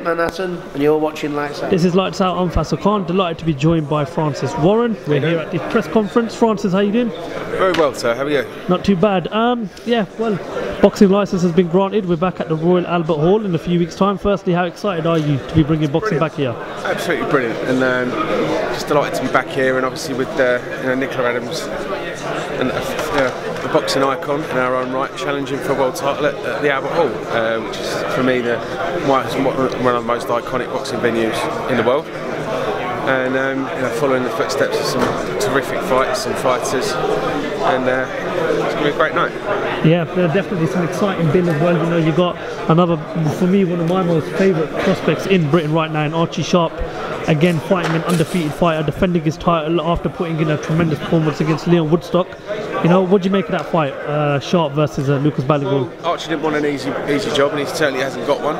Manhattan, and you're watching Lights Out. This is Lights Out. I'm Faisal Khan. Delighted to be joined by Francis Warren. We're here at the press conference. Francis, how you doing? Very well, sir. How are you? Not too bad. Yeah, well, boxing license has been granted. We're back at the Royal Albert Hall in a few weeks' time. Firstly, how excited are you to be bringing boxing back here? Absolutely brilliant, and just delighted to be back here, and obviously with Nicola Adams, and the boxing icon in our own right, challenging for a world title at the Albert Hall, which is for me one of the most iconic boxing venues in the world. And following the footsteps of some terrific fights and fighters, and it's going to be a great night. Yeah, there are definitely some exciting bill as well. You know, you got another, for me, one of my most favourite prospects in Britain right now, in Archie Sharp. Again, fighting an undefeated fighter, defending his title after putting in a tremendous performance against Leon Woodstock. You know, what do you make of that fight, Sharp versus Lucas Balaguer? Well, Archie didn't want an easy job, and he certainly hasn't got one.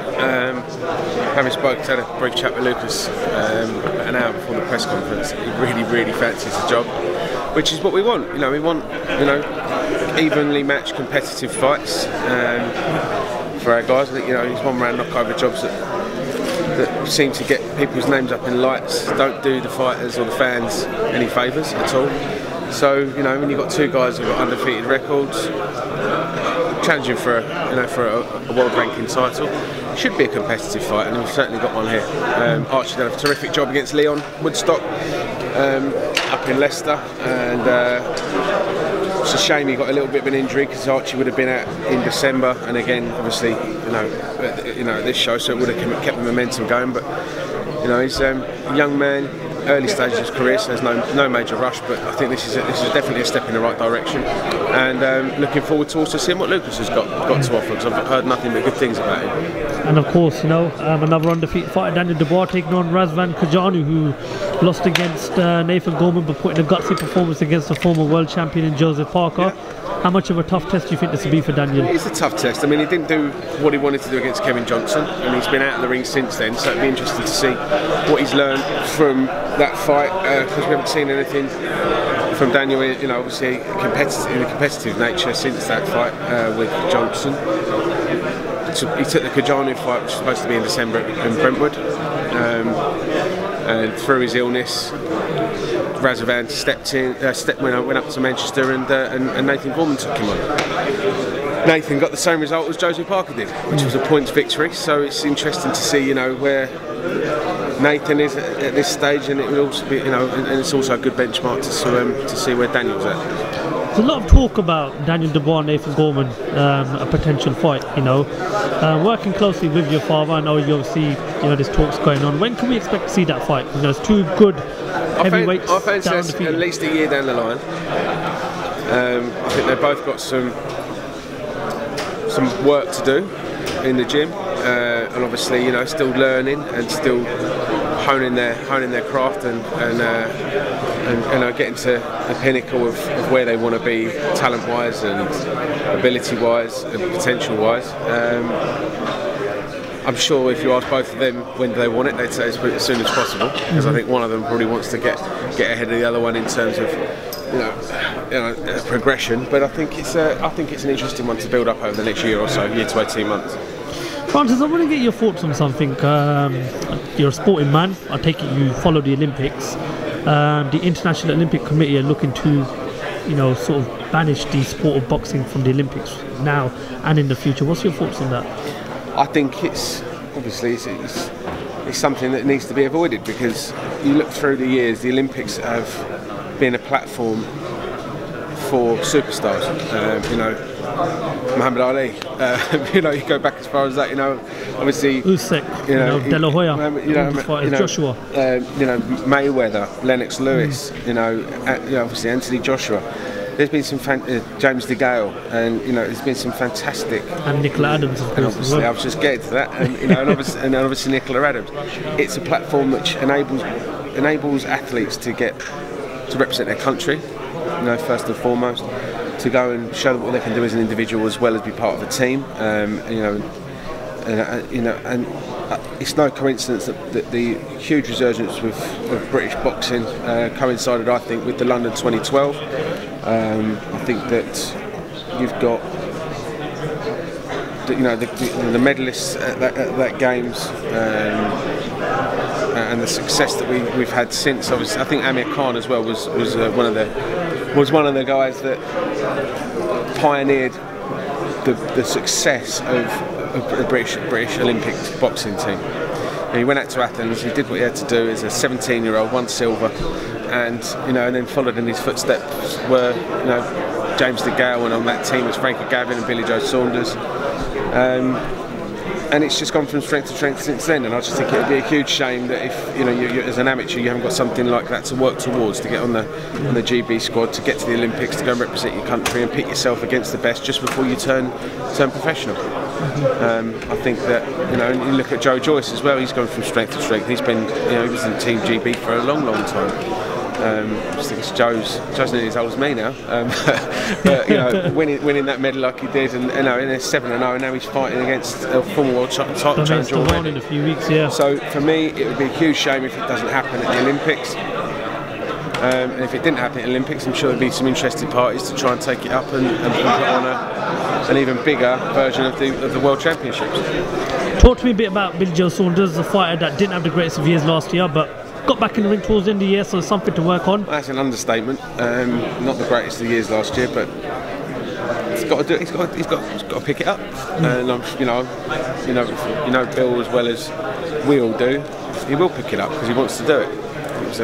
Having had a brief chat with Lucas an hour before the press conference, he really fancies the job, which is what we want. You know, we want evenly matched competitive fights for our guys. I think these one-round knockover jobs that seem to get people's names up in lights don't do the fighters or the fans any favours at all. So when you've got two guys who've got undefeated records, challenging for a world ranking title, it should be a competitive fight, and we've certainly got one here. Archie did a terrific job against Leon Woodstock up in Leicester, and it's a shame he got a little bit of an injury, because Archie would have been out in December, and again, obviously, at this show, so it would have kept the momentum going. But he's a young man, early stages of his career, so there's no major rush. But I think this is definitely a step in the right direction, and looking forward to also seeing what Lucas has got to offer, because I've heard nothing but good things about him. And of course, another undefeated fighter, Daniel Dubois, taking on Razvan Kajanu, who lost against Nathan Gorman, but put in a gutsy performance against the former world champion in Joseph Parker. Yeah. How much of a tough test do you think this will be for Daniel? It's a tough test. I mean, he didn't do what he wanted to do against Kevin Johnson, and he's been out of the ring since then, so it'd be interesting to see what he's learned from that fight, because we haven't seen anything from Daniel, obviously in a competitive nature since that fight with Johnson. He took the Kajanu fight, which was supposed to be in December in Brentwood, and through his illness, Razvan went up to Manchester, and Nathan Gorman took him on. Nathan got the same result as Joseph Parker did, which was a points victory. So it's interesting to see, where Nathan is at this stage, and it will also be, and it's also a good benchmark to see where Daniel's at. There's a lot of talk about Daniel Dubois and Nathan Gorman, a potential fight. Working closely with your father, I know you obviously, there's talks going on. When can we expect to see that fight? It's two good heavyweights. I fancy that's at least a year down the line. I think they've both got some work to do in the gym, and obviously, still learning and still honing their craft and getting to the pinnacle of where they want to be, talent-wise and ability-wise and potential-wise. I'm sure if you ask both of them when do they want it, they'd say as soon as possible, because I think one of them probably wants to get ahead of the other one in terms of progression. But I think it's an interesting one to build up over the next year or so, year to 18 months. Francis, I want to get your thoughts on something. You're a sporting man. I take it you follow the Olympics. The International Olympic Committee are looking to, sort of banish the sport of boxing from the Olympics now and in the future. What's your thoughts on that? I think it's something that needs to be avoided, because you look through the years, the Olympics have been a platform for superstars. Muhammad Ali. You go back as far as that. Obviously Usyk, De La Hoya, Joshua. Mayweather, Lennox Lewis. Obviously Anthony Joshua. There's been some James DeGale, and there's been some fantastic. And Nicola Adams, of course. And obviously, I was just getting to that, and obviously Nicola Adams. It's a platform which enables athletes to represent their country, first and foremost, to go and show them what they can do as an individual as well as be part of a team. And it's no coincidence that the huge resurgence of British boxing coincided, I think, with the London 2012. I think that you've got the medalists at that games. And the success that we've had since. Obviously, I think Amir Khan as well was one of the guys that pioneered the success of the British Olympic boxing team. He went out to Athens. He did what he had to do as a 17-year-old, won silver, and then followed in his footsteps were James DeGale, and on that team was Frankie Gavin and Billy Joe Saunders. And it's just gone from strength to strength since then, and I just think it would be a huge shame that if you as an amateur you haven't got something like that to work towards, to get on the GB squad, to get to the Olympics, to go and represent your country and pit yourself against the best just before you turn professional. I think that you look at Joe Joyce as well. He's gone from strength to strength. He's been he was in Team GB for a long time. I just think Joe's nearly as old as me now, but winning that medal like he did, and in a 7-0, and now he's fighting against a former world title challenger already. In a few weeks, yeah. So for me, it would be a huge shame if it doesn't happen at the Olympics. And if it didn't happen at the Olympics, I'm sure there'd be some interested parties to try and take it up and put on an even bigger version of the World Championships. Talk to me a bit about Billy Joe Saunders, a fighter that didn't have the greatest of years last year, but got back in the ring towards the end of the year, so something to work on. Well, that's an understatement. Not the greatest of years last year, but he's got to do it. He's got to pick it up. And Bill as well as we all do. He will pick it up because he wants to do it. It was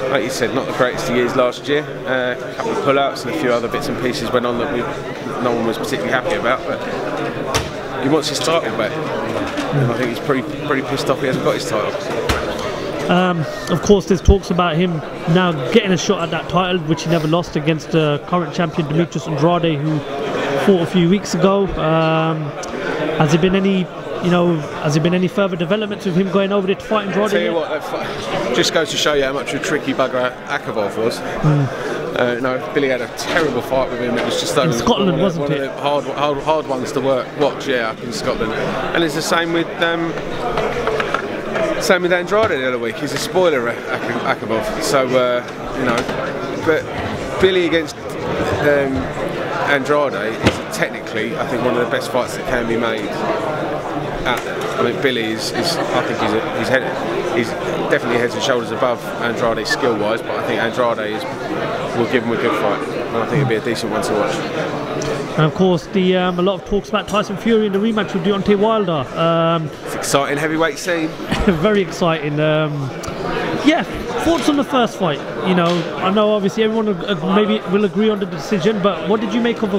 like you said, not the greatest of years last year. A couple of pull-outs and a few other bits and pieces went on that no one was particularly happy about. But he wants his title back, and I think he's pretty pissed off he hasn't got his title. Of course, there's talks about him now getting a shot at that title, which he never lost, against current champion Demetrius Andrade, who fought a few weeks ago. Has there been any further developments with him going over there to fight Andrade? Tell you what, just goes to show you how much of a tricky bugger Akavov was. Billy had a terrible fight with him. It was just in Scotland, wasn't it? One of the hard ones to watch, yeah, up in Scotland. And it's the same with Andrade the other week. He's a spoiler, Akavov. So but Billy against Andrade is technically, I think, one of the best fights that can be made out there. I mean, Billy is I think he's definitely heads and shoulders above Andrade skill-wise, but I think Andrade will give him a good fight, and I think it'll be a decent one to watch. And of course, a lot of talks about Tyson Fury in the rematch with Deontay Wilder. It's exciting heavyweight scene. Very exciting. Yeah, thoughts on the first fight? I know obviously everyone maybe will agree on the decision, but what did you make of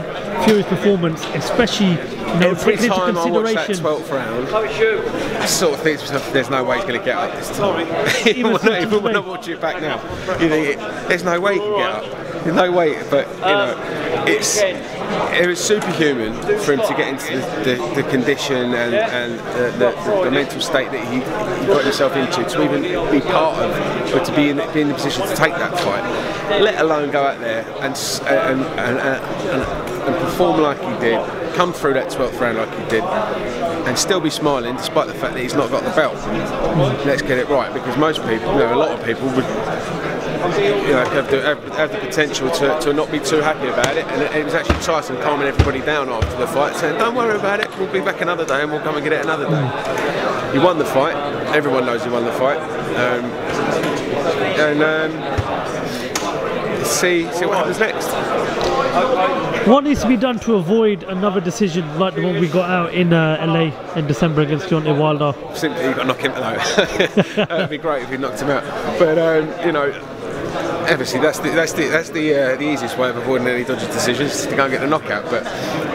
Fury's performance, especially every taking time into I watch that consideration? 12th round, I sort of think to myself, there's no way he's going to get up this time. Even when I watch it back now, you think there's no way he can get up. There's no way, but it was superhuman for him to get into the condition and the mental state that he got himself into to even be part of, or to be in the position to take that fight, let alone go out there and perform like he did, come through that 12th round like he did, and still be smiling despite the fact that he's not got the belt. Let's get it right, because most people, a lot of people would have the potential to not be too happy about it, and it was actually Tyson calming everybody down after the fight, saying don't worry about it, we'll be back another day and we'll come and get it another day. He won the fight, everyone knows he won the fight, see what happens next. What needs to be done to avoid another decision like the one we got out in LA in December against Deontay Wilder? Simply, you've got to knock him out. It'd be great if you knocked him out, but obviously that's the easiest way of avoiding any dodgy decisions, to go and get the knockout. But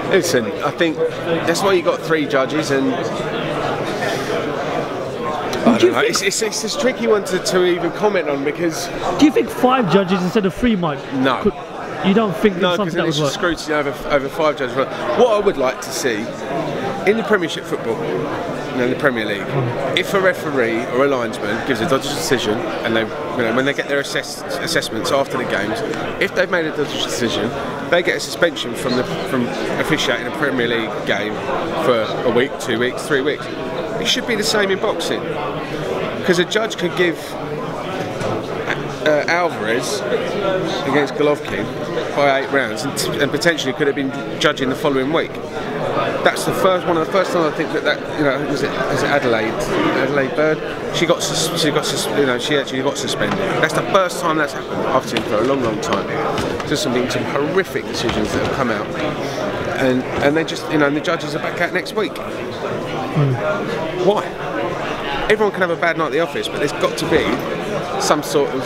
listen, I think that's why you got 3 judges, and I don't know. It's a tricky one to even comment on, because do you think 5 judges instead of 3 might? No. You don't think no, something that because would it's work? scrutiny over 5 judges. What I would like to see in the Premiership football, in the Premier League, if a referee or a linesman gives a dodgy decision, and they, when they get their assessments after the games, if they've made a dodgy decision, they get a suspension from officiating a Premier League game for a week, 2 weeks, 3 weeks. It should be the same in boxing, because a judge could give Alvarez against Golovkin by 8 rounds, and potentially could have been judging the following week. that's one of the first times I think that you know, was it Adelaide Bird? She actually got suspended. That's the first time that's happened I've seen for a long time. Just some horrific decisions that have come out, and they just, you know, and the judges are back out next week. Why? Everyone can have a bad night at the office, but there's got to be some sort of,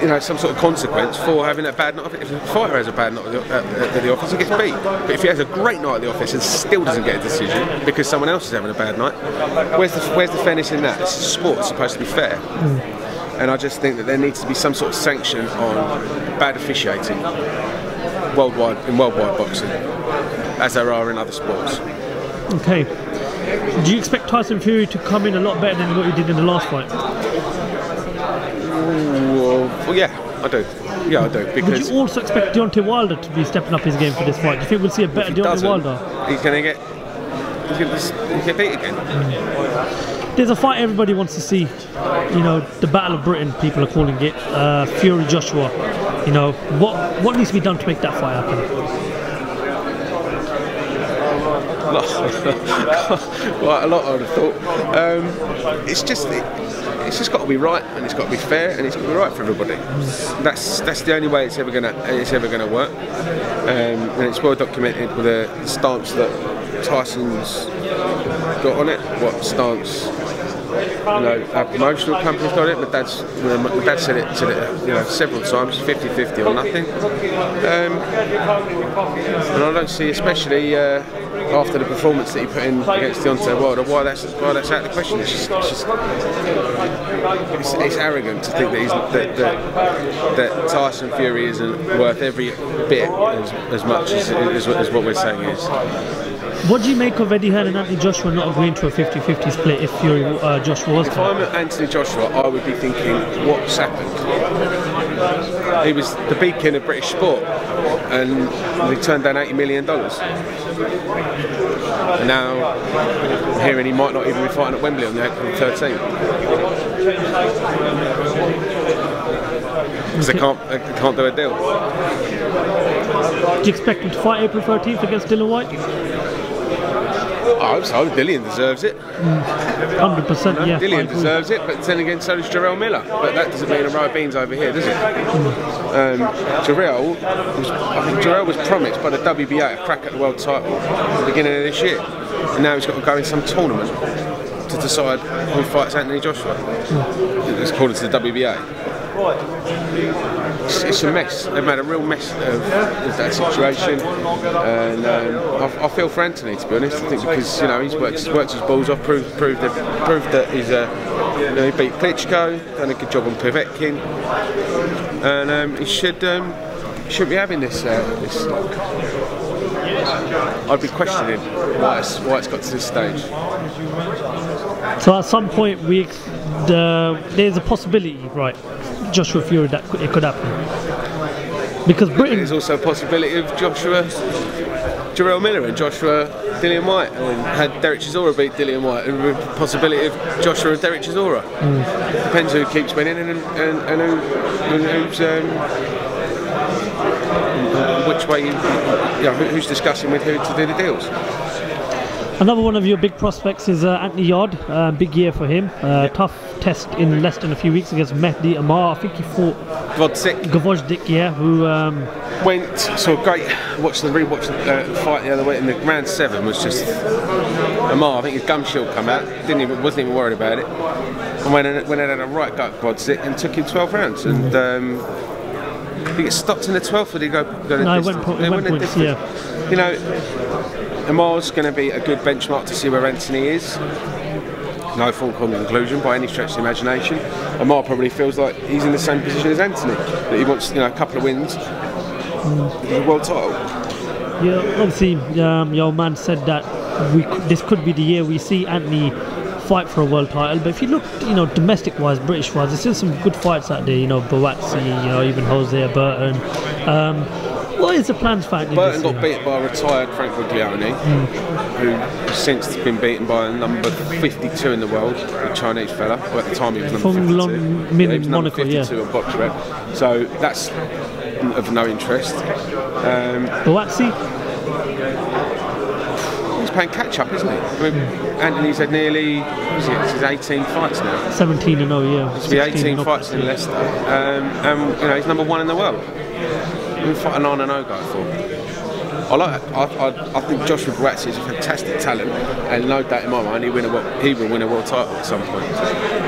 you know, some sort of consequence for having a bad night. If a fighter has a bad night at the office, he gets beat. But if he has a great night at the office and still doesn't get a decision because someone else is having a bad night, where's the fairness in that? It's a sport, it's supposed to be fair. And I just think that there needs to be some sort of sanction on bad officiating worldwide boxing, as there are in other sports. Okay. Do you expect Tyson Fury to come in a lot better than what he did in the last fight? Well, yeah, I do. Yeah, I do. Because would you also expect Deontay Wilder to be stepping up his game for this fight? Do you think we'll see a better Deontay Wilder? He's going to get beat again. There's a fight everybody wants to see. You know, the Battle of Britain, people are calling it. Fury Joshua. You know, what needs to be done to make that fight happen? Quite a lot, I would have thought. It's just got to be right, and it's got to be fair, and it's got to be right for everybody. That's the only way it's ever gonna work. And it's well documented with the stance that Tyson's got on it. What stance? You know, our promotional company's got it. My dad said it, you know, several times, 50-50 or nothing. And I don't see, especially after the performance that he put in against Deontay Wilder, why that's out of the question. It's arrogant to think that Tyson Fury isn't worth every bit as much as what we're saying is. What do you make of Eddie Hearn and Anthony Joshua not agreeing to a 50-50 split if Fury Joshua was? If I'm Anthony Joshua, I would be thinking, what's happened? He was the beacon of British sport, and he turned down $80 million. And now I'm hearing he might not even be fighting at Wembley on the April 13th. Because they can't do a deal. Do you expect him to fight April 13th against Dillian Whyte? I hope so. Dillian deserves it. 100%, yeah. Dillian deserves it, but then again, so does Jarrell Miller. But that doesn't mean a row of beans over here, does it? Jarrell was promised by the WBA a crack at the world title at the beginning of this year, and now he's got to go in some tournament to decide who fights Anthony Joshua. It's according to the WBA. It's a mess. They've made a real mess of that situation, and I feel for Anthony, to be honest. I think because, you know, he's worked his balls off, proved that he's he beat Klitschko, done a good job on Povetkin, and he shouldn't be having this. I'd be questioning why it's got to this stage. So at some point there's a possibility, right? Joshua Fury, that it could happen, because Britain. There's also a possibility of Jarrell Miller and Joshua Dillian Whyte, and had Derek Chisora beat Dillian Whyte, and the possibility of Joshua and Derek Chisora. Depends who keeps winning and who's which way who's discussing with who to do the deals. Another one of your big prospects is Anthony Yarde. Big year for him. Tough test in less than a few weeks against Mehdi Amar. I think he fought Gvozdyk, yeah, who went so great. Watched the fight the other way in the round 7 was just Amar. I think his gum shield come out. Wasn't even worried about it. And went in had a right go at Gvozdyk and took him 12 rounds. And he gets stopped in the 12th. Or did he go? No, he went points. Yeah. You know, Amar's going to be a good benchmark to see where Anthony is. No foregone conclusion by any stretch of the imagination. Amar probably feels like he's in the same position as Anthony, that he wants, you know, a couple of wins, the world title. Yeah, obviously, your old man said that this could be the year we see Anthony fight for a world title. But if you look, you know, domestic-wise, British-wise, there's still some good fights out there. You know, Boazzi, you know, even Jose Burton. What is the plans for Anthony? Burton got beaten by a retired Frank Buglioni, who has since been beaten by a number 52 in the world, a Chinese fella. Well, at the time he was number 52. He was number 52 on BoxRec. So that's of no interest. Boazzi? playing catch up, isn't he? I mean, Anthony's had nearly, his 18 fights now. 17 and 0, yeah. It's be 18 fights in Leicester, and you know, he's #1 in the world. We fight a 9-0 guy for. I think Joshua Whyte is a fantastic talent, and no doubt in my mind he will win a world title at some point.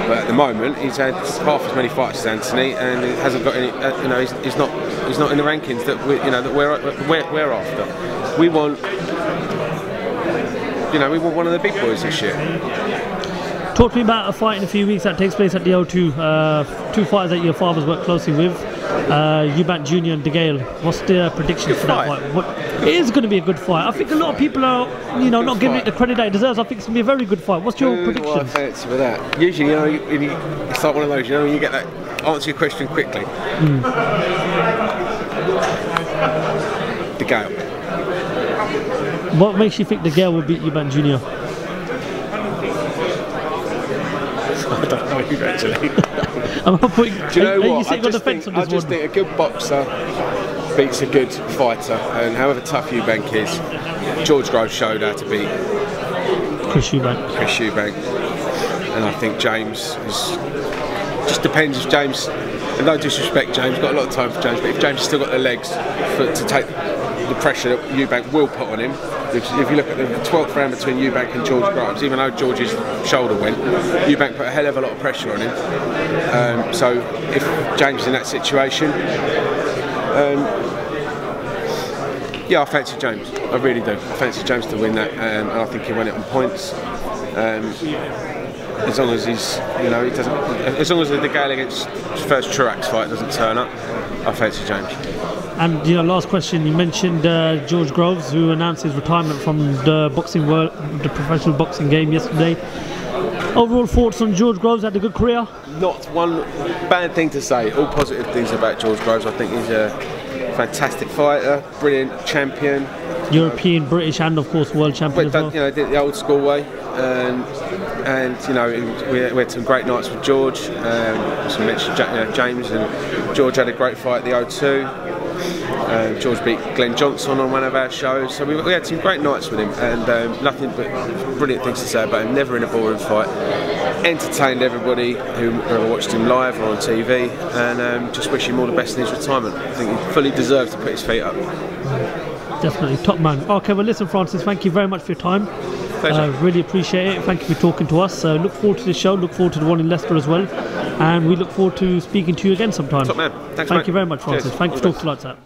But at the moment, he's had half as many fights as Anthony, and he hasn't got any. You know, he's not in the rankings that we're after. We want, you know, we want one of the big boys this year. Talk to me about a fight in a few weeks that takes place at the O2. Two fighters that your fathers worked closely with, Eubank Jr. and De Gale. What's the predictions for that fight? It is going to be a good fight. I think a lot of people are, you know, not giving it the credit that it deserves. I think it's going to be a very good fight. What's your prediction? Well, I fancy with that. Usually, you know, it's like one of those. You know, when you get that, answer your question quickly. De Gale. What makes you think De Gale will beat Eubank Jr.? I don't know actually. Do you know what? I just think a good boxer beats a good fighter, and however tough Eubank is, George Groves showed how to beat Chris Eubank. And I think James is, just depends if James, and no disrespect James, got a lot of time for James, but if James has still got the legs to take the pressure that Eubank will put on him. If you look at the 12th round between Eubank and George Groves, even though George's shoulder went, Eubank put a hell of a lot of pressure on him. So if James is in that situation, yeah, I fancy James. I really do. I fancy James to win that, and I think he'll win it on points. As long as he's, you know, he doesn't. As long as the De Gale against first Truax fight doesn't turn up, I fancy James. And you know, last question. You mentioned George Groves, who announced his retirement from the boxing world, the professional boxing game yesterday. Overall thoughts on George Groves? Had a good career? Not one bad thing to say. All positive things about George Groves. I think he's a fantastic fighter, brilliant champion. European, British, and of course world champion as well. You know, did it the old school way, and you know, we had some great nights with George. As I mentioned, James and George had a great fight at the O2. George beat Glenn Johnson on one of our shows, so we had some great nights with him, and nothing but brilliant things to say about him. Never in a boring fight. Entertained everybody who ever watched him live or on TV, and just wish him all the best in his retirement. I think he fully deserves to put his feet up. Definitely, top man. Okay, well listen Francis, thank you very much for your time. Really appreciate it. Thank you for talking to us. Look forward to this show, look forward to the one in Leicester as well, and we look forward to speaking to you again sometime. Top man. Thank you very much, Francis. Cheers. Thank you for talking to us.